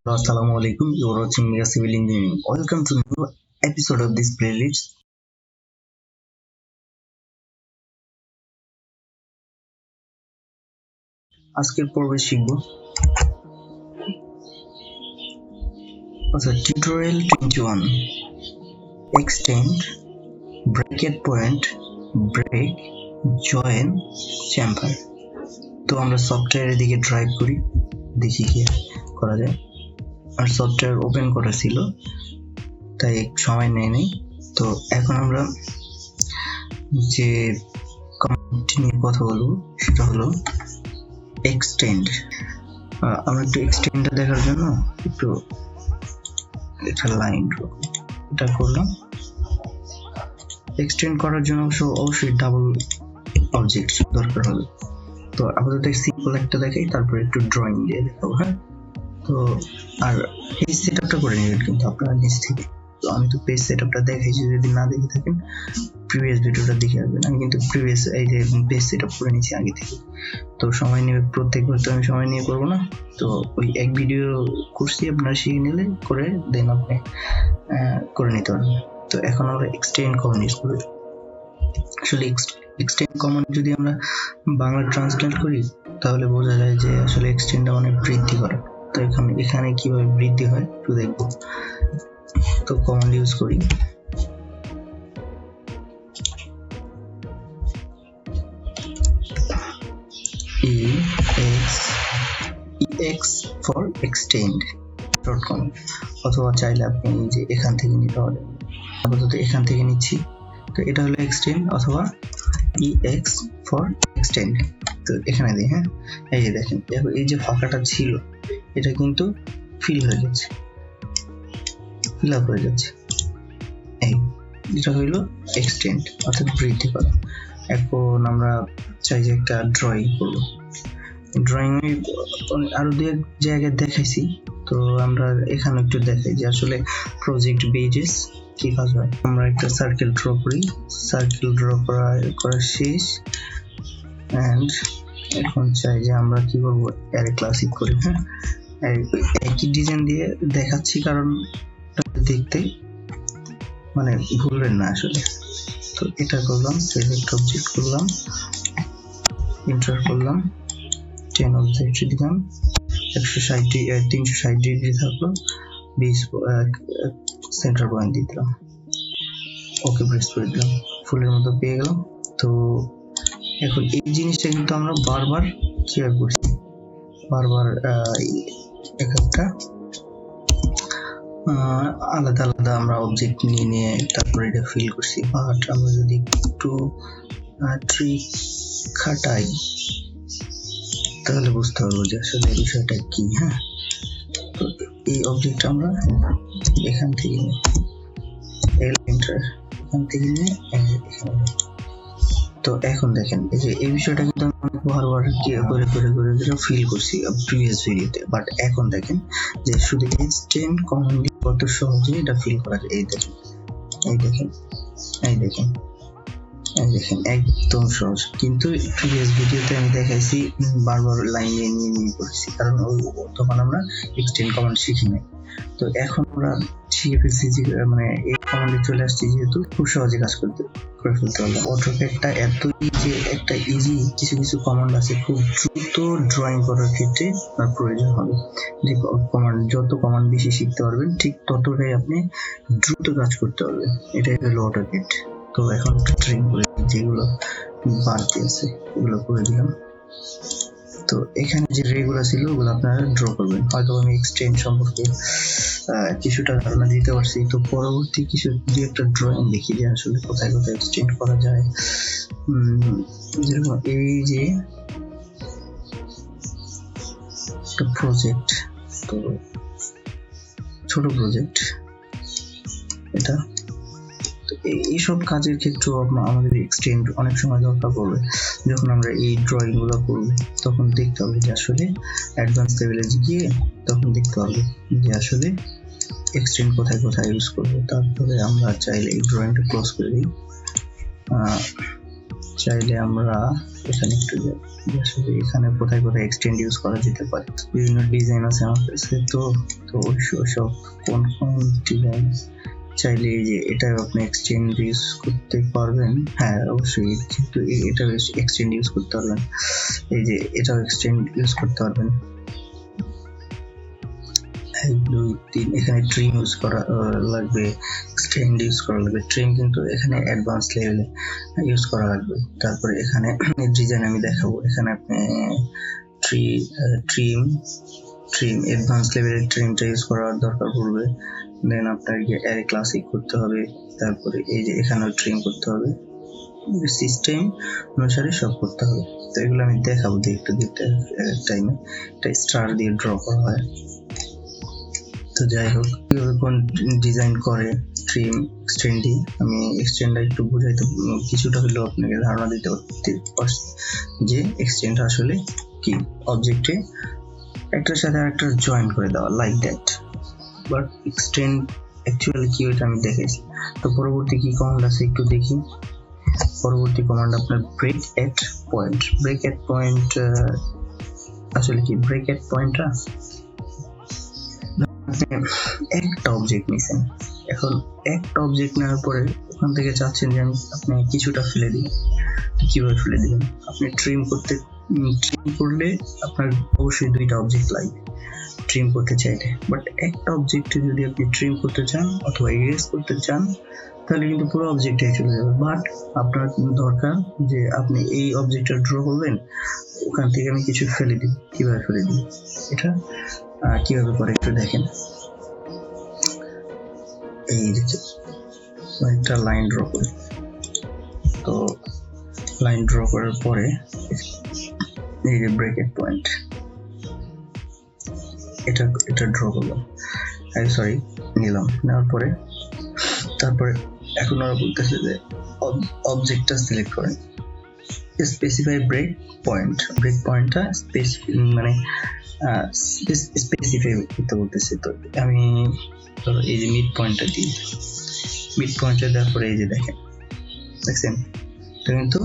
Assalamu alaikum. You're watching Mega Civil Engineering. Welcome to new episode of this playlist. আজকের পর্বে শিখব tutorial 21 extend bracket point break join chamfer। তো আমরা সফটওয়্যারের দিকে ড্রাইভ করি, দেখি কি করা যায়। আর সফটওয়্যার ওপেন করা ছিল তাই সময় নেই। তো এখন আমরা যে কমান্ডটি নিয়ে কথা বলবো সেটা হলো এক্সটেন্ড। আমরা একটু এক্সটেন্ডটা দেখার জন্য একটু একটা লাইন এটা করলাম। এক্সটেন্ড করার জন্য অবশ্যই ডাবল অবজেক্ট দরকার হবে। তো আপাতত সিম্পল একটা দেখাই, তারপর একটু ড্রয়িং দিয়ে দেখাবো। হ্যাঁ, তো আর এই সেটআপটা করে নেবেন কিন্তু আপনারা নিচ থেকে। তো আমি তো পেজ সেটআপটা দেখাইছি, যদি না দেখে থাকেন প্রিভিয়াস ভিডিওটা দেখে আসবেন। আমি কিন্তু প্রিভিয়াস এই যে পেজ সেটআপ করে নিয়েছি আগে থেকে। তো সময় নেবে, প্রত্যেকবার তো আমি সময় নিয়ে করবো না। তো ওই এক ভিডিও করছি, আপনারা শিখে নিলে করে দেন আপনি করে নিতে পারবেন। তো এখন আমরা এক্সটেন্ড কমান্ড ইউজ করি। আসলে এক্সটেন্ড কমান্ড যদি আমরা বাংলা ট্রান্সলেট করি তাহলে বোঝা যায় যে আসলে এক্সটেন্ডটা অনেক বৃদ্ধি করে। তো এখানে কিভাবে বৃদ্ধি হয় একটু দেখবো। তো কমান্ড ইউজ করি ex for extend.com, অথবা চাইলে আপনি যে এখান থেকে নিতে পারেন। আপাতত এখান থেকে নিচ্ছি। তো এটা হলো এক্সটেন্ড অথবা ex for extend। তো এখানে দিই। হ্যাঁ, এই যে দেখেন এই যে ফাঁকাটা ছিল এটা কিন্তু ফিল হয়ে যাচ্ছে, ফিল আপ হয়ে যাচ্ছে। এটা হইলো এক্সটেন্ড অর্থাৎ বৃদ্ধি করা। এখন আমরা চাই যে একটা ড্রয়িং করবো। ড্রয়িং আরো দু এক জায়গায় দেখাইছি, তো আমরা এখানে একটু দেখাই যে আসলে প্রজেক্ট বেজেস কি কাজ হয়। আমরা একটা সার্কেল ড্র করি। সার্কেল ড্র করা শেষ। এন্ড এখন চাই যে আমরা কি করবো, অ্যারে ক্লাসিক করি। হ্যাঁ, একই ডিজাইন দিয়ে দেখাচ্ছি কারণ দেখতে মানে ভুলবেন না আসলে। তো এটা করলাম, সিলেক্ট অবজেক্ট করলাম, এন্টার করলাম, 10 অবজেক্ট দিলাম, 360 ডিগ্রি থাকলো, 20 সেন্টার পয়েন্ট দিলাম, ওকে প্রেস করে দিলাম, ফুলের মতো পেয়ে গেলাম। তো এখন এই জিনিসটা কিন্তু আমরা বারবার কিভাবে করছি, বারবার একটা আলাদা আলাদা আমরা অবজেক্ট নিয়ে তারপরে এটা ফিল করছি। বাট আমরা যদি একটু ট্রিক খাটাই তাহলে বুঝতে পারবো যে আসলে বিষয়টা কি। হ্যাঁ, তো এই অবজেক্ট আমরা এখান থেকে নিই, এখান থেকে নিয়ে এখানে। তো এখন দেখেন এই যে এই বিষয়টা কিন্তু আমি অনেক বারবার করে ফিল করছি প্রিভিয়াস ভিডিওতে। বাট এখন দেখেন যে শুধু এক্সটেন্ড কমান্ড দিয়ে কত সহজে এটা ফিল করা যায়। এই দেখেন একদম সহজ। কিন্তু প্রিভিয়াস ভিডিওতে আমি দেখাইছি বারবার লাইন নিয়ে করেছি, কারণ তখন আমরা এক্সটেন্ড কমান্ড শিখি নাই। তো এখন আমরা শিখে ফেলছি যে মানে এই কমান্ডে চলে আসছি, যেহেতু খুব সহজে কাজ করে ফেলতে পারলাম। অটোক্যাডটা একটা ইজি কিছু কমান্ড আছে খুব দ্রুত ড্রয়িং করার ক্ষেত্রে আপনার প্রয়োজন হবে। যে যত কমান্ড বেশি শিখতে পারবেন ঠিক ততটাই আপনি দ্রুত কাজ করতে পারবেন। এটাই হলো অটোক্যাড। তো এখন ট্রিম করে যেগুলো বাড়তি আছে এগুলো করে দিলাম। তো এখানে যে রেগুলো ছিল ওগুলো আপনারা ড্র করবেন। হয়তো আমি এক্সটেন্ড সম্পর্কে কিছুটা ধারণা দিতে পারছি। তো পরবর্তী কিছু দুই একটা ড্রয়িং দেখি যে আসলে কোথায় কোথায় এক্সটেন্ড করা যায়। যেরকম এই যে একটা প্রজেক্ট, তো ছোট প্রজেক্ট এটা। এইসব কাজের ক্ষেত্রেও আমাদের এক্সটেন্ড অনেক সময় দরকার পড়বে। যখন আমরা এই ড্রয়িং গুলো করবো তখন দেখতে হবে যে আসলে অ্যাডভান্স লেভেলে গিয়ে তখন দেখতে হবে যে আসলে এক্সটেন্ড কোথায় ইউজ করবো। তারপরে আমরা চাইলে এই ড্রয়িংটা ক্লোজ করে দিই। চাইলে আমরা এখানে একটু যাই, আসলে এখানে কোথায় কোথায় এক্সটেন্ড ইউজ করা যেতে পারে। বিভিন্ন ডিজাইন আছে আমার কাছে, তো সব কোন কোন ডিজাইন চাইলে এই যে এটা আপনি এক্সটেন্ড ইউজ করতে পারবেন। হ্যাঁ অবশ্যই, কিন্তু এটা এক্সটেন্ড ইউজ করতে পারবেন, এই যে এটাও এক্সটেন্ড ইউজ করতে পারবেন। 1 2 3 এখানে ট্রিম ইউজ করা লাগবে, এক্সটেন্ড ইউজ করা লাগবে। ট্রিম কিন্তু এখানে অ্যাডভান্স লেভেলে ইউজ করা লাগবে। তারপরে এখানে ডিজাইন আমি দেখাবো, এখানে আপনি ট্রিম অ্যাডভান্স লেভেলের ট্রিমটা ইউজ করার দরকার পড়বে। দেন আপনাকে অ্যারে ক্লাসিক করতে হবে, তারপরে এই যে এখানেও ট্রিম করতে হবে, সিস্টেম অনুসারে সব করতে হবে। তো এগুলো আমি দেখাবো একটু টাইমে। এটা স্টার দিয়ে ড্র করা হয়। তো যাই হোক, কিভাবে কোন ডিজাইন করে ট্রিম এক্সটেন্ড দিয়ে আমি এক্সটেন্ডটা একটু বুঝাইতে কিছুটা হলেও আপনাকে ধারণা দিতে পারছি যে এক্সটেন্ড আসলে কি। অবজেক্টে একটার সাথে আরেকটা জয়েন করে দেওয়া, like that. But extend actually কি ওইটা আমি দেখাইছি। তো পরবর্তী কি কমান্ড আছে একটু দেখি। পরবর্তী কমান্ড আপনার ব্রেক এট পয়েন্ট। ব্রেক এট পয়েন্ট আসলে কি? ব্রেক এট পয়েন্টটা একটা অবজেক্ট নিছেন, এখন একটা অবজেক্ট নেওয়ার পরে ওখান থেকে চাচ্ছেন যে আপনি কিছুটা ফেলে দিন। কিভাবে ফেলে দিবেন? আপনি ট্রিম করলে আপনার অবশ্যই দুইটা অবজেক্ট লাগবে ট্রিম করতে চাইলে। বাট একটা অবজেক্টে যদি আপনি ট্রিম করতে চান অথবা ইরেজ করতে চান তাহলে কিন্তু পুরো অবজেক্টে চলে যাবে। বাট আপনার দরকার যে আপনি এই অবজেক্টটা ড্র করবেন, ওখান থেকে আমি কিছু ফেলে দিই। কিভাবে ফেলে দিই এটা কিভাবে করে একটু দেখেন। এই একটা লাইন ড্র করি, তো লাইন ড্র করার পরে এই যে ব্রেকেট পয়েন্ট এটা ড্র করলাম, সরি নিলাম। নেওয়ার পরে তারপরে এখন ওরা বলতেছে যে অবজেক্টটা সিলেক্ট করেন, স্পেসিফাই ব্রেক পয়েন্ট। ব্রেক পয়েন্টটা মানে স্পেসিফাই করতে বলতেছে। তো আমি ধরো এই যে মিড পয়েন্টটা দিই, মিড পয়েন্টটা দেওয়ার পরে এই যে দেখছেন এটা কিন্তু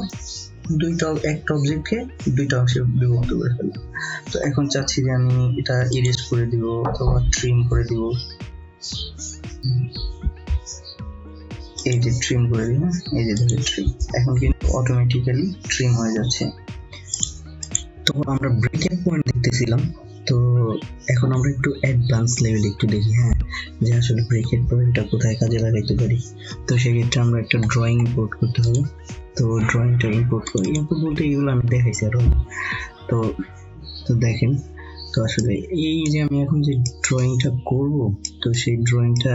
একটা অবজেক্টকে দুইটা অংশে বিভক্ত করে ফেললাম। তো এখন চাচ্ছি যে আমি এটা ইরেজ করে দিব অথবা ট্রিম করে দিব। এই যে ট্রিম করে দিই, এই যে দেখেন ট্রিম, এখন কিন্তু অটোমেটিক্যালি ট্রিম হয়ে যাচ্ছে। তো আমরা ব্রেকেট পয়েন্ট দেখতেছিলাম, তো এখন আমরা একটু অ্যাডভান্স লেভেল একটু দেখি, হ্যাঁ, যে আসলে ব্রেকেট পয়েন্টটা কোথায় কাজে লাগাইতে পারি। তো সেক্ষেত্রে আমরা একটা ড্রয়িং ইম্পোর্ট করতে হবে। তো ড্রয়িংটা ইম্পোর্ট করি, ইম্পোর্ট বলতে এগুলো আমি দেখাইছি আরো। তো দেখেন, তো আসলে এই যে আমি এখন যে ড্রয়িংটা করব, তো সেই ড্রয়িংটা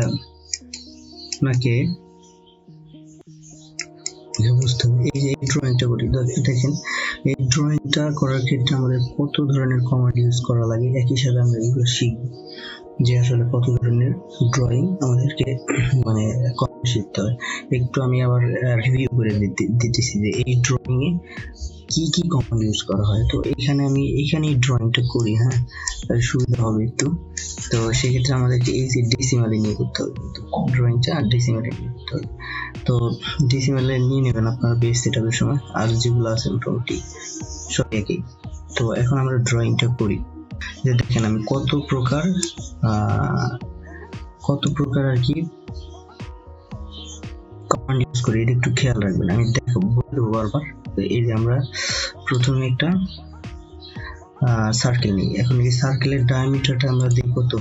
আপনাকে বুঝতে হবে। এই যে ড্রয়িংটা করি, দেখেন এই ড্রয়িংটা করার ক্ষেত্রে আমাদের কত ধরনের কমান্ড ইউজ করা লাগে, একই সাথে আমরা এগুলো শিখব যে আসলে কত ধরনের ড্রয়িং আমাদেরকে মানে কমান্ড শিখতে হয়। একটু আমি আবার রিভিউ করে দিতেছি যে এই ড্রয়িং এ কি কি কমান্ড ইউজ করা হয়। তো এখানেই ড্রয়িংটা করি, হ্যাঁ, সুবিধা হবে একটু। তো সেক্ষেত্রে আমাদেরকে এই যে ডেসিমালে নিয়ে করতে হবে, ড্রয়িংটা ডেসিমালে নিয়ে করতে হবে। তো ডেসিমালে নিয়ে নেবেন আপনার বেস সেটআপের সময়, আর যেগুলো আছে মোটামুটি সব একই। তো এখন আমরা ড্রয়িংটা করি, যে দেখেন আমি কত প্রকার আর কি কমান্ড ইউজ করি, এটা একটু খেয়াল রাখবেন। আমি বলে দেবো বারবার। এই যে আমরা প্রথমে একটা সার্কেল নিই। এখন এই সার্কেলের ডায়ামিটারটা আমরা দিই কত?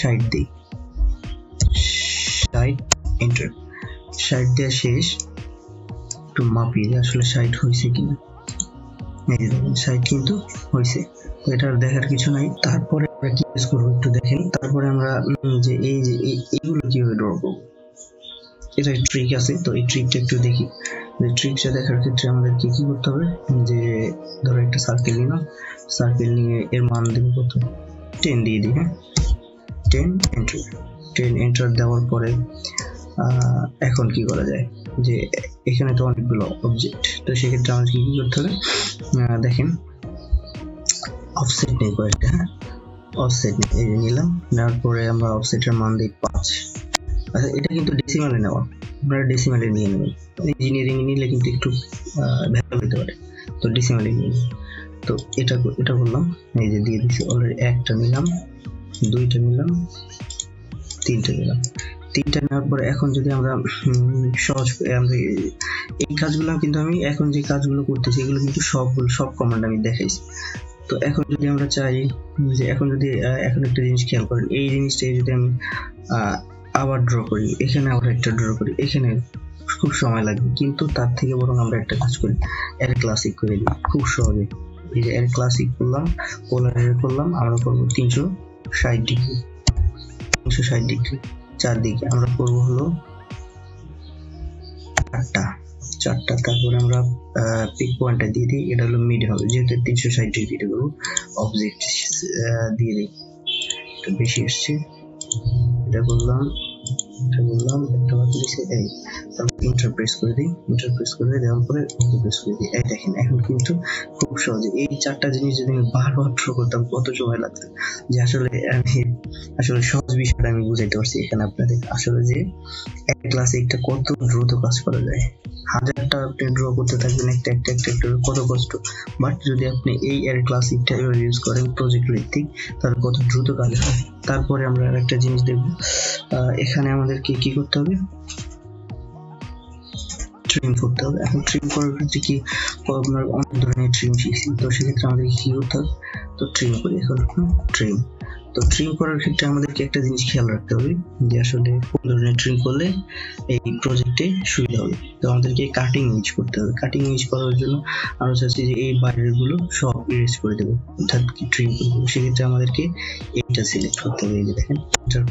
60 দিই, 60 এন্টার। 60 দেওয়া শেষ, একটু মাপি যে আসলে 60 হয়েছে কিনা। এই যে দেখেন 60 কিন্তু হয়েছে, তো এটা দেখার কিছু নাই। তারপরে আমরা কি ইউজ করবো একটু দেখেন। তারপরে আমরা যে এই যে এইগুলো কিভাবে ড্র করবো, এটা ট্রিক আছে। তো এই ট্রিকটা একটু দেখি। ট্রিকটা দেখার ক্ষেত্রে আমাদের কি করতে হবে, যে ধরো একটা সার্কেল নিলাম, সার্কেল নিয়ে এর মান দেব কত? 10 দিয়ে দিই, হ্যাঁ, 10 এন্টার দেওয়ার পরে এখন কি করা যায়, যে এখানে তো অনেকগুলো অবজেক্ট, তো সেক্ষেত্রে আমাদের কি করতে হবে, দেখেন অফসেট নেই কয়েকটা, হ্যাঁ, অফসেট নিলাম। নেওয়ার পরে আমরা অফসেটের মান দিই 5। আচ্ছা, এটা কিন্তু ডেসিমালে নেওয়া, আপনারা ডেসিমালে নিয়ে নেবেন। ইঞ্জিনিয়ারিং নিলে কিন্তু একটু ভ্যালু হতে পারে, তো ডেসিমালে নিয়ে নেবেন। তো এটা বললাম, এই যে দিয়ে দিচ্ছি অলরেডি। একটা নিলাম, দুইটা নিলাম, তিনটা নিলাম। তিনটা নেওয়ার পরে এখন যদি আমরা সহজ আমরা এই কাজগুলো কিন্তু আমি এখন যে কাজগুলো করতেছি এগুলো কিন্তু সব কমান্ড আমি দেখাইছি। তো এখন যদি আমরা চাই যে এখন একটা জিনিস খেয়াল করেন, এই জিনিসটাই যদি আমি আবার ড্র করি, এখানে আবার একটা ড্র করি, এখানে খুব সময় লাগবে। কিন্তু তার থেকে বরং আমরা একটা কাজ করি, অ্যারে ক্লাসিক করে দিই খুব সহজে। এই যে অ্যারে ক্লাসিক করলাম, পোলার অ্যারে করলাম, আমরা করবো 360 ডিগ্রি, 360 ডিগ্রি চারদিকে আমরা করবো হলো চারটা। তারপরে আমরা পিক পয়েন্টটা দিয়ে দিই, এটা হলো মিড হবে, যেহেতু 360 ডিগ্রি করবো। অবজেক্ট দিয়ে দিই, এটা বেশি আসছে, এটা বললাম একটা বাকি দিয়েছে। এই তারপর ইন্টারপ্রেস করে দিই, দেওয়ার পরে ওকে প্রেস করে দিই। এই দেখেন এখন কিন্তু খুব সহজে এই চারটা জিনিস যদি আমি বারবার ড্র করতাম কত সময় লাগতো। যে আসলে সহজ বিষয়টা আমি বুঝাইতে পারছি এখানে আপনাদের। আসলে যে এক ক্লাসে একটা কত দ্রুত কাজ করা যায়, হাজারটা আপনি ড্র করতে থাকবেন একটা কত কষ্ট। বাট যদি আপনি এই অ্যারে ক্লাসিকটা ইউজ করেন প্রজেক্ট ভিত্তিক, তাহলে কত দ্রুত কাজ হয়। তারপরে আমরা একটা জিনিস দেখব, এখানে আমাদেরকে কি করতে হবে, ট্রিম করতে হবে। এখন ট্রিম করার ক্ষেত্রে কি আপনার অনেক ধরনের ট্রিম শিখছি, তো সেক্ষেত্রে আমাদেরকে কি করতে হবে, তো ট্রিম করি। এখন ট্রিম, তো ট্রিম করার ক্ষেত্রে আমাদেরকে একটা জিনিস খেয়াল রাখতে হবে যে আসলে কোন ধরনের ট্রিম করলে এই প্রজেক্টে সুবিধা হবে। তো আমাদেরকে কাটিং ইউজ করতে হবে। কাটিং ইউজ করার জন্য আমরা চাচ্ছি যে এই বাইরের গুলো সব ইরেজ করে দেবো, অর্থাৎ ট্রিম করে দেবো। সেক্ষেত্রে আমাদেরকে এইটা সিলেক্ট করতে হবে। এই যে দেখেন এন্টার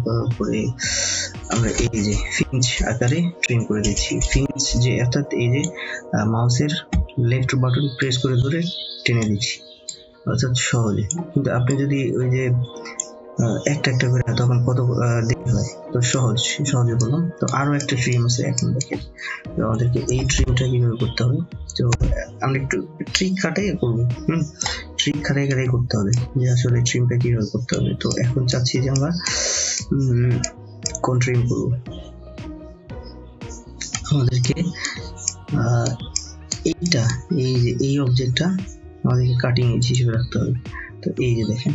করার পরে আমরা এই যে ফিঞ্চ আকারে ট্রিম করে দিচ্ছি। ফিঞ্চ যে অর্থাৎ এই যে মাউসের লেফট বাটন প্রেস করে ধরে টেনে দিচ্ছি, অর্থাৎ সহজে। কিন্তু আপনি যদি ওই যে একটা করে তখন কত দেখতে হয়, তো সহজে বললাম। তো আরো একটা ট্রিম আছে, এখন দেখেন তো আমাদেরকে এই ট্রিমটা কিভাবে করতে হবে। তো আমরা একটু ট্রিক খাটাই করবো, ট্রিক খাটাই করতে হবে যে আসলে ট্রিমটা কিভাবে করতে হবে। তো এখন চাচ্ছি যে আমরা কোন ট্রিম করবো, আমাদেরকে এইটা এই অবজেক্টটা আমাদেরকে কাটিং এজ হিসেবে রাখতে হবে। তো এই যে দেখেন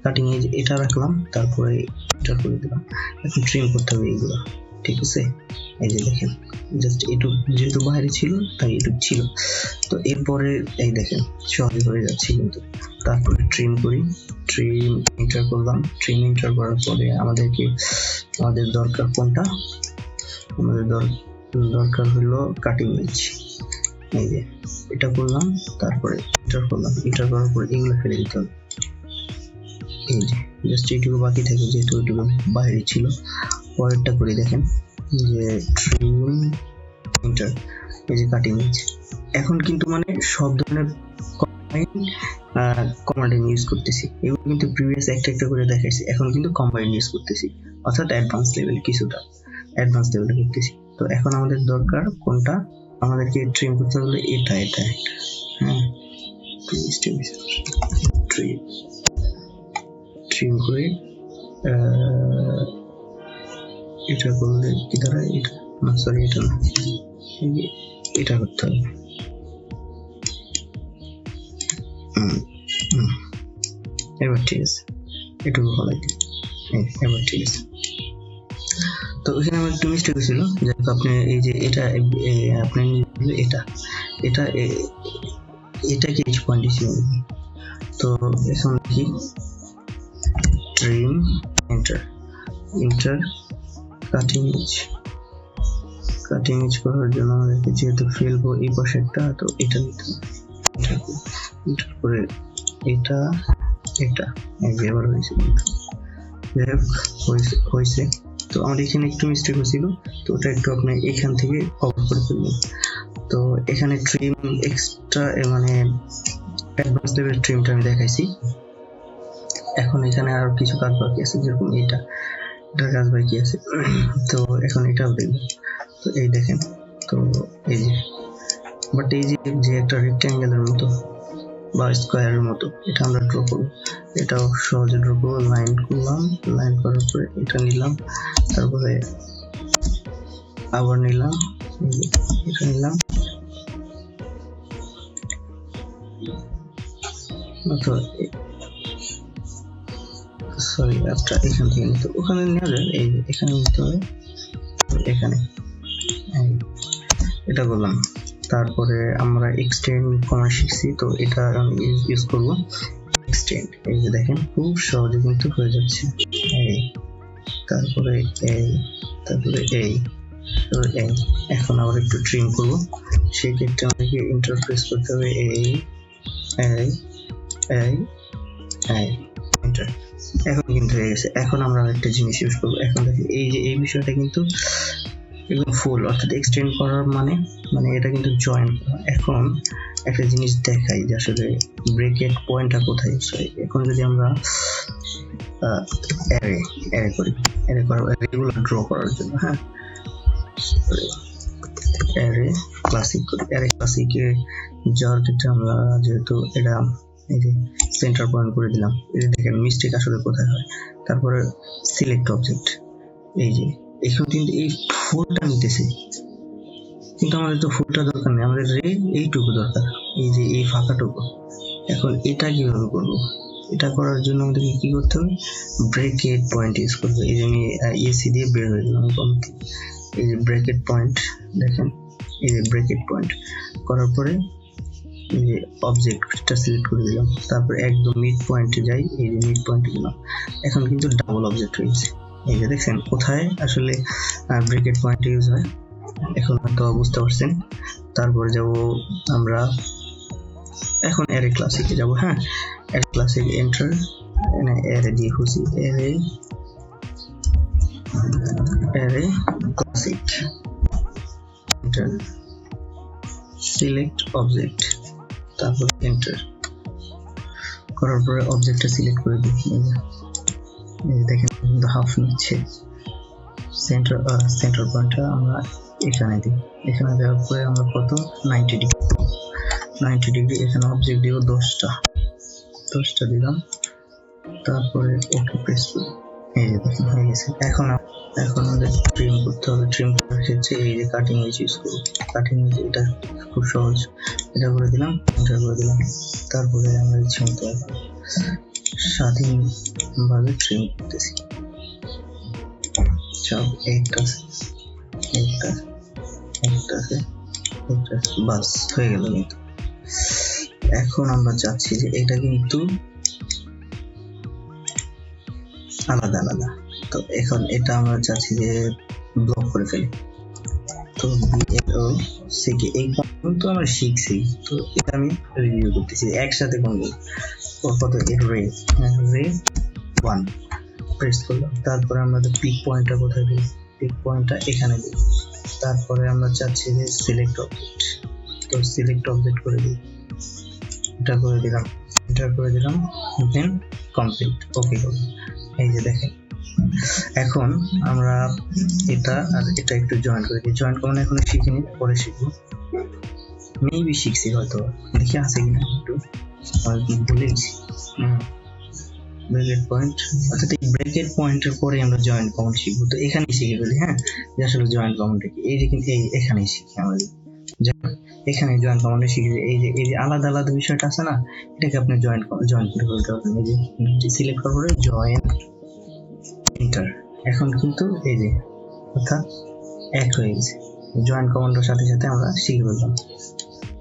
কাটিং এজ এটা রাখলাম, তারপরে এটা করে দিলাম। এখন ট্রিম করতে হবে এইগুলো, ঠিক আছে। এই যে দেখেন জাস্ট এটুক যেহেতু বাইরে ছিল তাই এটুক ছিল। তো এরপরে এই দেখেন সহজে হয়ে যাচ্ছে কিন্তু। তারপরে ট্রিম করি, ট্রিম এন্টার করলাম। ট্রিম এন্টার করার পরে আমাদের দরকার কোনটা, আমাদের দরকার হলো কাটিং এজ। এই যে এটা করলাম, তারপরে এন্টার করলাম। এন্টার করার পরে এগুলো ফেলে দিতে হবে। এই যে জাস্ট এইটুকু বাকি থাকে যেহেতু ওইটুকু বাইরে ছিল। পরেরটা করে দেখেন যে ট্রিম এন্টার, এই যে কাটিং এজ। এখন কিন্তু মানে সব ধরনের কমান্ড ইউজ করতেছি, এগুলো কিন্তু প্রিভিয়াস একটা করে দেখাইছি। এখন কিন্তু কম্বাইন্ড ইউজ করতেছি, অর্থাৎ অ্যাডভান্স লেভেলে কিছুটা অ্যাডভান্স লেভেলে করতেছি। তো এখন আমাদের দরকার কোনটা, আমাদেরকে ট্রিম করতে হলে এটা হ্যাঁ ট্রিম করে এটা করলে কি দাঁড়ায়, এটা না সরি এটা না, এটা করতে হবে। এবার ঠিক আছে, এটুকু ফলাই দিই। এবার ঠিক আছে। তো এখানে আমার একটু মিস্টেক হয়েছিল, যাই হোক আপনি এই যে এটা আপনি এটাকে এইচ পয়েন্ট ছিল। তো এখন কি ট্রিম এন্টার কাটিং এজ করার জন্য আমাদেরকে যেহেতু ফেলবো এই পাশে একটা, তো এটা নিতে হবে। এন্টার করে এটা এবার হয়েছে, হয়েছে। তো আমার এখানে একটু মিস্টেক হয়েছিল, তো ওটা একটু আপনি এখান থেকে কভার করে ফেলবেন। তো এখানে ট্রিম এক্সট্রা মানে অ্যাডভান্স লেভেল ট্রিমটা আমি দেখাইছি। এখন এখানে আর কিছু কাজ বাকি আছে, যেরকম এটার কাজ বাকি আছে। তো এখন এটাও দেখবো। তো এই দেখেন, তো এই যে বাট এই যে একটা রেক্ট্যাঙ্গেলের মতো বা স্কোয়ারের মতো, এটা আমরা ড্র করবো। এটাও সহজে ড্র করবো। লাইন করলাম, লাইন করার পরে এটা নিলাম, তারপরে আবার নিলাম, এটা নিলাম, সরি একটা এখান থেকে নিতে, ওখানে নেওয়া যায়, এই এখানে নিতে হবে, এখানে এটা বললাম। তারপরে আমরা এক্সটেন্ড কমান্ড শিখছি, তো এটা আমি ইউজ করব এক্সটেন্ড। এই যে দেখেন খুব সহজে কিন্তু হয়ে যাচ্ছে, এই তারপরে এই তারপরে এই এই। এখন আবার একটু ট্রিম করব, সেই ক্ষেত্রে আমাদেরকে ইন্টারফেস করতে হবে এই এই এই এই এন্টার। এখন কিন্তু হয়ে গেছে। এখন আমরা আরেকটা জিনিস ইউজ করবো। এখন দেখি এই যে এই বিষয়টা কিন্তু একদম ফুল, অর্থাৎ এক্সটেন্ড করার মানে এটা কিন্তু জয়েন করা। এখন একটা জিনিস দেখাই যে আসলে ব্রেকেট পয়েন্টটা কোথায়। এখন যদি আমরা অ্যারে করি, অ্যারে করার রেগুলার ড্র করার জন্য, হ্যাঁ অ্যারে ক্লাসিক করি। অ্যারে ক্লাসিকে যাওয়ার ক্ষেত্রে আমরা যেহেতু এটা এই যে সেন্টার পয়েন্ট করে দিলাম, এই যে দেখেন মিস্টেক আসলে কোথায় হয়। তারপরে সিলেক্ট অবজেক্ট, এই যে এখানে কিন্তু এই ফুলটা নিতেছে, কিন্তু আমাদের তো ফুলটা দরকার নেই, আমাদের রে এইটুকু দরকার, এই যে এই ফাঁকাটুকু। এখন এটা কিভাবে করবো? এটা করার জন্য আমাদেরকে কি করতে হবে? ব্রেকেট পয়েন্ট ইউজ করবো। এই যে আমি ইএসসি দিয়ে বের হয়ে গেলাম কমতি, এই যে ব্রেকেট পয়েন্ট দেখেন, এই যে ব্রেকেট পয়েন্ট করার পরে এই যে অবজেক্টটা সিলেক্ট করে দিলাম, তারপর একদম মিড পয়েন্টে যাই, এই যে মিড পয়েন্টে দিলাম। এখন কিন্তু ডাবল অবজেক্ট হয়েছে, এই যে দেখছেন কোথায় আসলে ব্রেকেট পয়েন্ট ইউজ হয়, এখন হয়তো বুঝতে পারছেন। তারপরে যাব আমরা এখন অ্যারে ক্লাসিকে যাব, হ্যাঁ অ্যারে ক্লাসিক এন্টার, অ্যারে দিয়ে খুঁজি, array classic enter, select object, তারপর এন্টার করার পরে অবজেক্টটা সিলেক্ট করে দিই। এই দেখেন হাফ নিচ্ছে, সেন্টার পয়েন্টটা আমরা এখানে দিই, এখানে দেওয়ার পরে আমরা কত 90 ডিগ্রি এখানে অবজেক্ট দিব 10টা দিলাম, তারপরে ওকে প্রেস করি, এই যে দেখেন হয়ে গেছে। এখন আমাদের ট্রিম করতে হবে। ট্রিম করার ক্ষেত্রে এই যে কাটিং এজ ইউজ করব। কাটিং এজ এটা খুব সহজ, এটা করে দিলাম, এন্টার করে দিলাম। তারপরে আমরা ইচ্ছে মতো স্বাধীনভাবে ট্রিম করতেছি, সব একটা বাস হয়ে গেল। কিন্তু এখন আমরা চাচ্ছি যে এটা কিন্তু আলাদা, তো এখন এটা আমরা চাচ্ছি যে ব্লক করে ফেলি। তো বিএলওসিকে এই পর্যন্ত আমরা শিখছি, তো এটা আমি রিভিউ করতেছি একসাথে কোনগুলো কত। রে 1 প্রেস করলাম, তারপরে আমরা পিক পয়েন্টটা কোথায় দিই, পিক পয়েন্টটা এখানে দিই। তারপরে আমরা চাচ্ছি যে সিলেক্ট অবজেক্ট, তো সিলেক্ট অবজেক্ট করে দিই, এটা করে দিলাম, এন্টার করে দিলাম, দেন কমপ্লিট ওকে করলাম। এই যে দেখেন এখন আমরা এটা আর এটা একটু জয়েন করে দিই। জয়েন কমান্ড এখন শিখিনি, পরে শিখবো, মেবি শিখছি হয়তো, দেখি আছে কিনা একটু ভুলে গেছি। ব্রেকেট পয়েন্ট, অর্থাৎ এই ব্রেকেট পয়েন্টের পরে আমরা জয়েন্ট কমান্ড শিখবো। তো এখানেই শিখে ফেলি, হ্যাঁ যে আসলে জয়েন্ট কমান্ড কি, এই যে কিন্তু এখানেই শিখি আমরা, এখানে জয়েন্ট কমান্ডে শিখি। এই যে আলাদা বিষয়টা আছে না, এটাকে আপনি জয়েন্ট করে ফেলতে পারবেন। এই যে সিলেক্ট করার পরে জয়েন এন্টার, এখন কিন্তু এই যে অর্থাৎ এক হয়ে গেছে। জয়েন্ট কমান্ডের সাথে সাথে আমরা শিখে ফেললাম।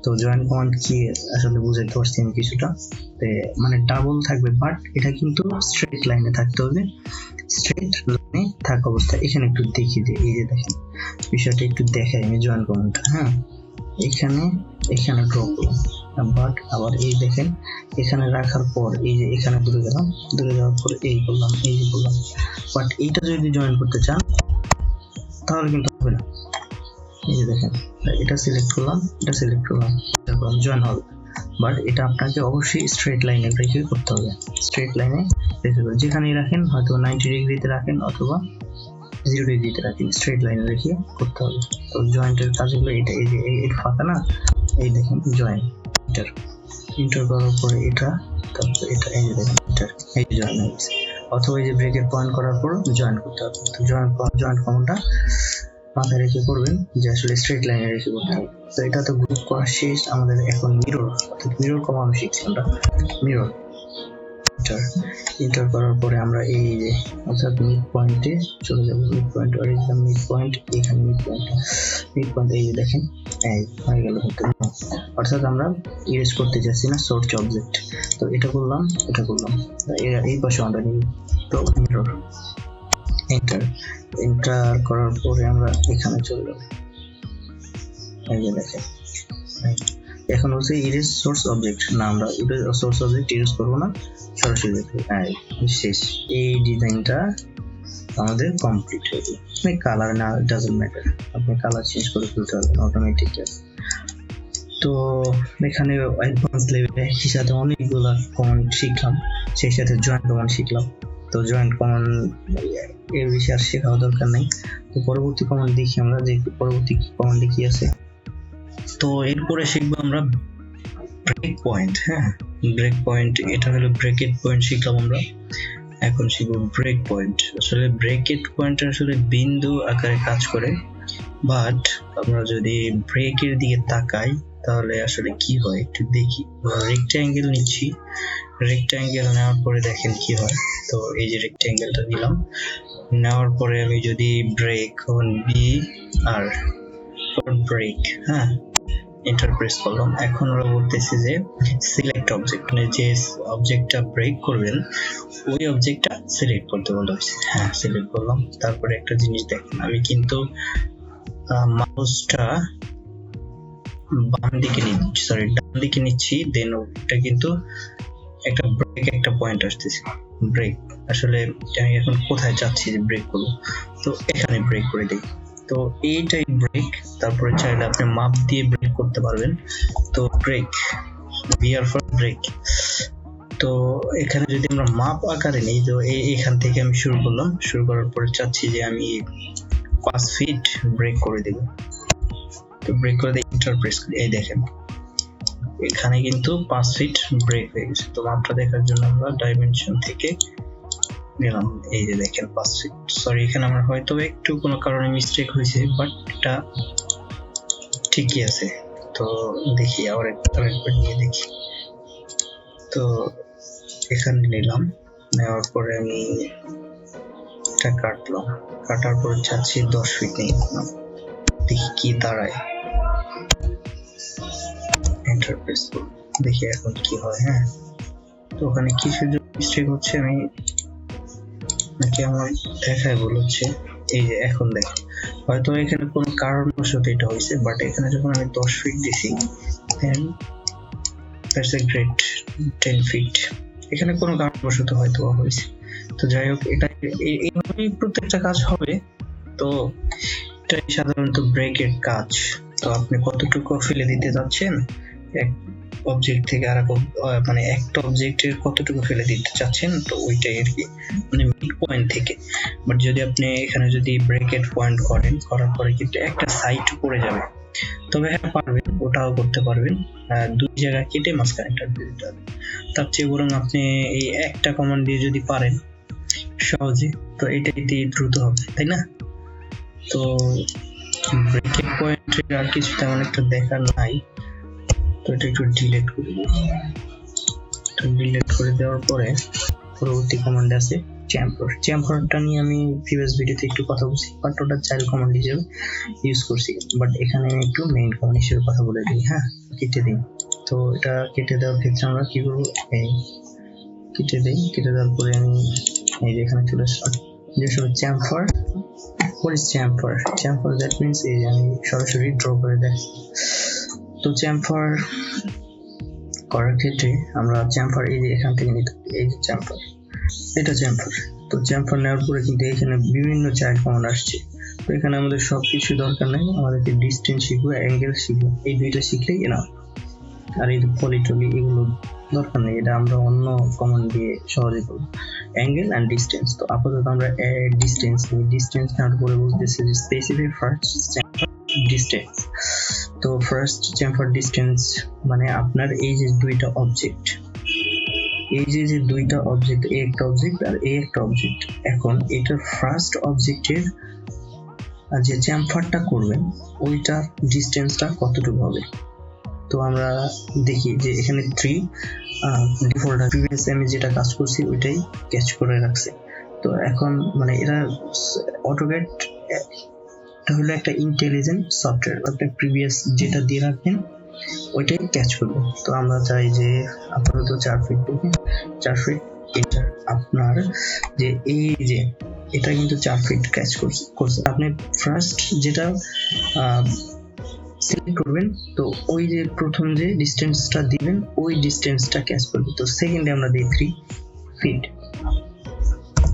তো জয়েন্ট কমান্ড কি আসলে বুঝাইতে পারছি আমি কিছুটা, মানে ডাবল থাকবে, বাট এটা কিন্তু স্ট্রেট লাইনে থাকতে হবে। স্ট্রেট লাইনে থাকা অবস্থায় এখানে একটু দেখিয়ে দিই, এই যে দেখেন বিষয়টা একটু দেখাই আমি জয়েন্ট কমান্ডটা, হ্যাঁ এখানে ড্র করলাম, বাট আবার এই দেখেন এখানে রাখার পর এই যে এখানে দূরে গেলাম, দূরে যাওয়ার পর এই করলাম, এই যে বললাম। বাট এইটা যদি জয়েন করতে চান তাহলে কিন্তু হবে না। এই যে দেখেন এটা সিলেক্ট করলাম, জয়েন হবে, বাট এটা আপনাকে অবশ্যই স্ট্রেট লাইনে রেখে করতে হবে। স্ট্রেট লাইনে রেখে যেখানেই রাখেন, হয়তো 90 ডিগ্রিতে রাখেন অথবা 0 ডিগ্রিতে রাখেন, স্ট্রেট লাইনে রেখে করতে হবে। তো জয়েন্টের কাজগুলো এটা, এই যে এই ফাঁকা না, এই দেখেন জয়েন ইন্টার করার পরে এটা, তারপর এটা, এই যে দেখেন ইন্টার, এই যে জয়েন হয়েছে। অথবা এই যে ব্রেকেট পয়েন্ট করার পর জয়েন করতে হবে। তো জয়েন্ট কমান্ডটা মাথায় রেখে করবেন যে আসলে স্ট্রেট লাইনে রেখে করতে হবে। তো এটা তো গ্রুপ করা শেষ, আমাদের এখন মিরর অর্থাৎ মিরর কমানো শিখছি আমরা। মিরর এন্টার করার পরে আমরা এই যে অর্থাৎ মিড পয়েন্টে চলে যাব। Mid point original mid point, এখানে মিড পয়েন্ট এই যে দেখেন এই হয়ে গেল। অর্থাৎ আমরা ইরেজ করতে যাচ্ছি না সোর্স অবজেক্ট। তো এটা করলাম এই পাশে আমরা নিই। তো মিরর এন্টার করার পরে আমরা এখানে চলে যাব। এই যে দেখেন এখন হচ্ছে ইরেজ সোর্স অবজেক্ট না, আমরা সোর্স অবজেক্ট ইউজ করবো না, সরাসরি শেষ। এই ডিজাইনটা আমাদের কমপ্লিট হয়ে গেল। কালার না ডাজন্ট ম্যাটার, আপনি কালার চেঞ্জ করে ফেলতে পারবেন অটোমেটিক। তো এখানে অ্যাডভান্স লেভেলে হিসাবে অনেকগুলো কমান্ড শিখলাম, সেই সাথে জয়েন্ট কমান্ড শিখলাম। তো জয়েন্ট কমান্ড এর বিষয়ে আর শেখার দরকার নেই। তো পরবর্তী কমান্ড দেখি আমরা যে পরবর্তী কমান্ডে কি আছে। তো এরপরে শিখবো আমরা ব্রেক পয়েন্ট। হ্যাঁ, ব্রেক পয়েন্ট, এটা হলো ব্রেকেট পয়েন্ট শিখলাম আমরা। এখন শিখবো ব্রেক পয়েন্ট। আসলে ব্রেকেট পয়েন্ট আসলে বিন্দু আকারে কাজ করে, বাট আমরা যদি ব্রেকের দিকে তাকাই তাহলে আসলে কি হয় একটু দেখি। রেক্ট্যাঙ্গেল নিচ্ছি, রেক্ট্যাঙ্গেল নেওয়ার পরে দেখেন কি হয়। তো এই যে রেক্ট্যাঙ্গেলটা নিলাম, নেওয়ার পরে আমি যদি ব্রেক বি আর ব্রেক, হ্যাঁ এন্টার প্রেস করলাম। এখন ওরা বলতেছে যে সিলেক্ট অবজেক্ট, মানে যে অবজেক্টটা ব্রেক করবেন ওই অবজেক্টটা সিলেক্ট করতে বলা হয়েছে। হ্যাঁ সিলেক্ট করলাম। তারপরে একটা জিনিস দেখেন, আমি কিন্তু মাউসটা বাম দিকে নিচ্ছি, ডান দিকে নিচ্ছি, দেন ওটা কিন্তু একটা ব্রেক একটা পয়েন্ট আসতেছে। ব্রেক আসলে আমি এখন কোথায় যাচ্ছি যে ব্রেক করবো, তো এখানে ব্রেক করে দিই। তো এইটাই ব্রেক। তারপরে চাইলে আপনি মাপ দিয়ে ব্রেক করতে পারবেন। তো ব্রেক বিআর ফর ব্রেক। তো এখানে যদি আমরা মাপ আকারে নিই, তো এখান থেকে আমি শুরু করলাম, শুরু করার পরে চাচ্ছি যে আমি 5 ফিট ব্রেক করে দেব। তো ব্রেক করে দিয়ে এন্টার প্রেস করি, এই দেখেন এখানে কিন্তু 5 ফিট ব্রেক হয়ে গেছে। তো মাপটা দেখার জন্য আমরা ডাইমেনশন থেকে গেলাম, এই যে দেখেন 5 ফিট। সরি এখানে আমার হয়তো একটু কোনো কারণে মিস্টেক হয়েছে, বাট এটা ঠিকই আছে। তো দেখি আরেকবার নিয়ে দেখি। তো এখানে নিলাম, নেওয়ার পরে আমি এটা কাটলাম, কাটার পর চাচ্ছি 10 ফিট নিয়ে নিলাম, দেখি কি দাঁড়ায়। এন্টার প্রেস করব, দেখি এখন কি হয়। হ্যাঁ, তো ওখানে কিছু মিস্টেক হচ্ছে, আমি নাকি আমার দেখায় ভুল হচ্ছে। এই যে এখন দেখেন হয়তো এখানে কোনো কারণবশত এটা হয়েছে, বাট এখানে যখন আমি 10 ফিট দিছি দেন দ্যাটস এ গ্রেট 10 ফিট, এখানে কোনো কারণবশত হয়তো হয়েছে। তো যাই হোক, এটা এইভাবেই প্রত্যেকটা কাজ হবে। তো এটাই সাধারণত ব্রেকের কাজ। তো আপনি কতটুকু ফেলে দিতে যাচ্ছেন এক অবজেক্ট থেকে আর মানে একটা অবজেক্টের কতটুকু ফেলে দিতে চাচ্ছেন, তো ওইটাই আর কি, মানে মিড পয়েন্ট থেকে। বাট যদি আপনি এখানে যদি ব্রেকেট পয়েন্ট করেন, করার পরে কিন্তু একটা সাইড পড়ে যাবে। তবে হ্যাঁ পারবেন, ওটাও করতে পারবেন, দুই জায়গা কেটে মাঝখানে একটা দিতে হবে। তার চেয়ে বরং আপনি এই একটা কমান্ড দিয়ে যদি পারেন সহজে, তো এটাই দ্রুত হবে, তাই না? তো ব্রেকেট পয়েন্টের আর কিছু তেমন একটা দেখার নাই। তো এটা একটু ডিলিট করে দিই। তো ডিলিট করে দেওয়ার পরে পরবর্তী কমান্ড আছে চ্যাম্পার। চ্যাম্পারটা নিয়ে আমি প্রিভিয়াস ভিডিওতে একটু কথা বলছি, বাট ওটা চাইল্ড কমান্ড হিসেবে ইউজ করছি। বাট এখানে আমি একটু মেইন কমান্ড হিসেবে কথা বলে দিই। হ্যাঁ, কেটে দিই। তো এটা কেটে দেওয়ার ক্ষেত্রে আমরা কি করবো, এই কেটে দিই। কেটে দেওয়ার পরে আমি এই যে এখানে চলে আসলাম, যে সব চ্যাম্পার। what is chamfer that means এই যে আমি সরাসরি ড্র করে দেখি। তো চ্যাম্পার করার ক্ষেত্রে আমরা চ্যাম্পার এই যে এখান থেকে নিতে, এই যে চ্যাম্পার, এটা চ্যাম্পার। তো চ্যাম্পার নেওয়ার পরে কিন্তু এখানে বিভিন্ন চাইল্ড কমান্ড আসছে। তো এখানে আমাদের সবকিছু দরকার নেই, আমাদেরকে ডিস্টেন্স শিখবো, অ্যাঙ্গেল শিখবো, এই দুইটা শিখলেই এনাফ। আর এই পলিটলি এগুলো দরকার নেই, এটা আমরা অন্য কমান্ড দিয়ে সহজে করবো, অ্যাঙ্গেল এন্ড ডিস্টেন্স। তো আপাতত আমরা ডিস্টেন্স নিই। ডিস্টেন্স নেওয়ার পরে বলতেছে যে স্পেসিফাই ফার্স্ট চ্যাম্পার ডিস্টেন্স। তো ফার্স্ট চ্যাম্পার ডিস্টেন্স মানে আপনার এই যে দুইটা অবজেক্ট, এই যে দুইটা অবজেক্ট, এ একটা অবজেক্ট আর এ একটা অবজেক্ট, এখন এটার ফার্স্ট অবজেক্টের যে চ্যামফারটা করবেন ওইটার ডিস্টেন্সটা কতটুকু হবে। তো আমরা দেখি যে এখানে 3 ডিফল্ট প্রিভিয়াস আমি যেটা কাজ করছি ওইটাই ক্যাচ করে রাখছে। তো এখন মানে এরা অটোক্যাড হলো একটা ইন্টেলিজেন্ট সফটওয়্যার, আপনি প্রিভিয়াস যেটা দিয়ে রাখবেন ওইটাই ক্যাচ করবে। তো আমরা চাই যে আপাতত 4 ফিট দেখুন, 4 ফিট এটা আপনার যে এই যে এটা কিন্তু 4 ফিট ক্যাচ করছে। আপনি ফার্স্ট যেটা সিলেক্ট করবেন তো ওই যে প্রথম যে ডিস্টেন্সটা দিবেন ওই ডিস্টেন্সটা ক্যাচ করবে। তো সেকেন্ডে আমরা দিই 3 ফিট,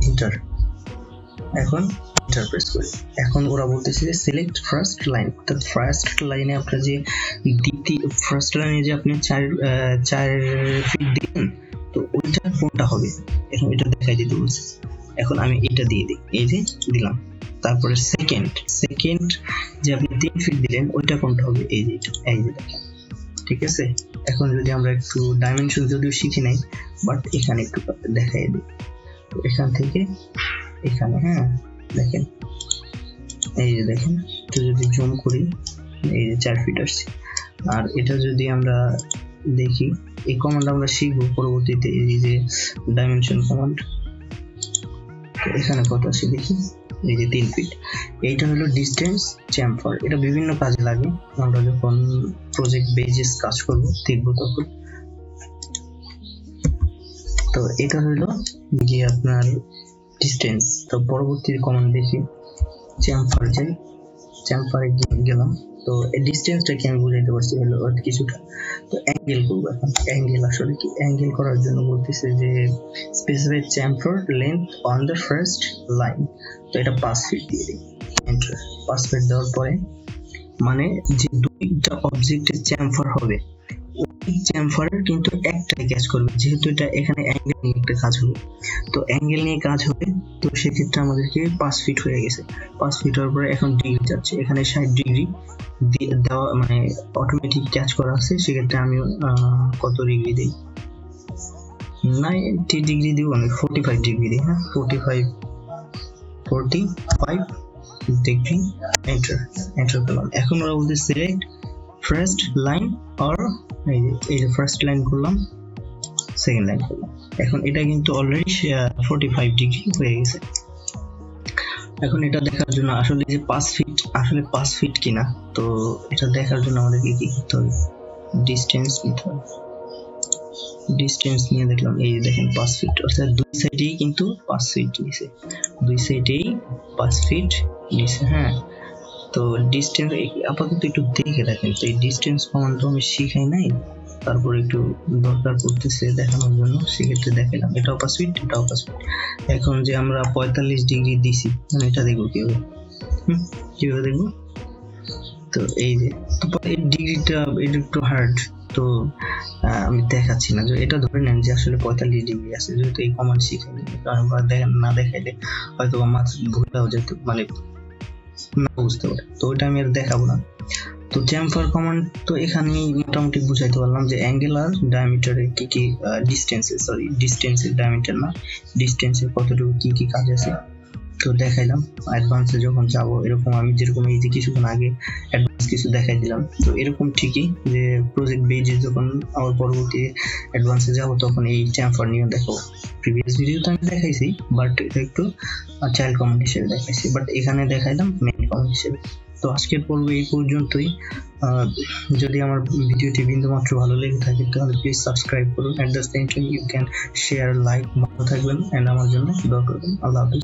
এন্টার। এখন এন্টার প্রেস করি। এখন ওরা বলতেছে যে সিলেক্ট ফার্স্ট লাইন, অর্থাৎ ফার্স্ট লাইনে আপনার যে ফার্স্ট লাইনে যে আপনি 4 ফিট দিবেন তো ওইটা কোনটা হবে এখন এটা দেখাই দিতে বলছে। এখন আমি এটা দিয়ে দিই, এই যে দিলাম। তারপরে সেকেন্ড যে আপনি 3 ফিট দিলেন ওইটা কোনটা হবে, এই যে এই যে দেখেন, ঠিক আছে। এখন যদি আমরা একটু ডাইমেনশন যদিও শিখি নাই বাট এখানে একটু দেখাই দিই। তো এখান থেকে এখানে হ্যাঁ দেখেন, এই যে দেখেন, তো যদি জুম করি এই যে 4 ফিট আসছে। আর এটা যদি আমরা দেখি এই কমান্ড আমরা শিখবো পরবর্তীতে, এই যে ডাইমেনশন কমান্ড। তো এখানে কত আছে দেখি, এই যে 3 ফিট। এইটা হলো ডিস্টেন্স চ্যামফার। এটা বিভিন্ন কাজে লাগে, আমরা যখন প্রজেক্ট বেজেস কাজ করব দেখবো তখন। তো এটা হলো যে আপনার ডিস্টেন্স। তো পরবর্তী কমান্ড দেখি, চ্যামফারে গেলাম। তো এই ডিস্টেন্সটাকে আমি বুঝাইতে পারছি হলো কিছুটা। তো অ্যাঙ্গেল করবো এখন। অ্যাঙ্গেল আসলে কি, অ্যাঙ্গেল করার জন্য বলতেছে যে specify chamfer length on the first line. তো এটা 5 ফিট দিয়ে দিই, এন্টার। 5 ফিট দেওয়ার পরে মানে যে দুইটা অবজেক্টের চ্যামফার হবে ওই চ্যামফারের কিন্তু একটাই ক্যাচ করবে, যেহেতু এটা এখানে অ্যাঙ্গেল নিয়ে একটা কাজ হবে। তো অ্যাঙ্গেল নিয়ে কাজ হবে, তো সেক্ষেত্রে আমাদেরকে 5 ফিট হয়ে গেছে। 5 ফিট হওয়ার পরে এখন ডিগ্রি যাচ্ছে, এখানে 60 ডিগ্রি দেওয়া মানে অটোমেটিক ক্যাচ করা আছে। সেক্ষেত্রে আমি কত ডিগ্রি দিই, 90 ডিগ্রি দিব, আমি 45 ডিগ্রি দিই। হ্যাঁ 45 ডিগ্রি, এন্টার করলাম। এখন ওরা বলতে সিলেক্ট ফার্স্ট লাইন অর এই যে ফার্স্ট লাইন করলাম, সেকেন্ড লাইন করলাম। এখন এটা কিন্তু অলরেডি 45 ডিগ্রি হয়ে গেছে। এখন এটা দেখার জন্য আসলে যে 5 ফিট আসলে 5 ফিট কিনা, তো এটা দেখার জন্য আমাদেরকে কি করতে হবে, ডিস্টেন্স নিতে হবে। ডিস্টেন্স নিয়ে দেখলাম, এই যে দেখেন 5 ফিট, অর্থাৎ দুই সাইডেই কিন্তু 5 ফিট নিছে, দুই সাইডেই 5 ফিট নিছে। হ্যাঁ তো ডিস্টেন্স আপাতত একটু দেখে দেখেন। তো এই ডিস্টেন্স কমান্ড তো আমি শিখাই নাই, তারপর একটু দরকার পড়তেছে দেখানোর জন্য, সেক্ষেত্রে দেখালাম। এটাও 5 ফিট, এটাও 5 ফিট। এখন যে আমরা 45 ডিগ্রি দিছি, মানে এটা দেখবো কিভাবে দেখবো। তো এই যে এই ডিগ্রিটা এটা একটু হার্ড, তো আমি দেখাচ্ছি না। যে এটা ধরে নেন যে আসলে 45 ডিগ্রি আছে, যেহেতু এই কমান্ড শিখাইনি, কারণ না দেখাইলে হয়তো আমার ভুলটাও যেত, মানে না বুঝতে পারে। তো ওইটা আমি আর দেখাবো না। তো চ্যামফার কমান্ড তো এখানেই মোটামুটি বুঝাইতে পারলাম যে অ্যাঙ্গেল আর ডায়ামিটারের কি কি ডিস্টেন্সের ডায়ামিটার না, ডিস্টেন্সের কতটুকু কি কি কাজ আছে তো দেখাইলাম। অ্যাডভান্সে যখন যাব এরকম আমি যেরকম এই যে কিছুক্ষণ আগে অ্যাডভান্স কিছু দেখাই দিলাম, তো এরকম ঠিকই যে প্রজেক্ট বেজে যখন আমার পরবর্তী অ্যাডভান্সে যাব তখন এই চ্যামফার নিয়ে দেখাবো। প্রিভিয়াস ভিডিওতে আমি দেখাইছি বাট এটা একটু চাইল্ড কমেন্ট হিসেবে দেখাইছি, বাট এখানে দেখাইলাম মেইন কমেন্ট হিসেবে। তো আজকের পর্ব এই পর্যন্তই। যদি আমার ভিডিওটি বিন্দুমাত্র ভালো লেগে থাকে তাহলে প্লিজ সাবস্ক্রাইব করুন। At the same time you can share, like. ভালো থাকবেন এন্ড আমার জন্য দোয়া করবেন। আল্লাহ হাফেজ।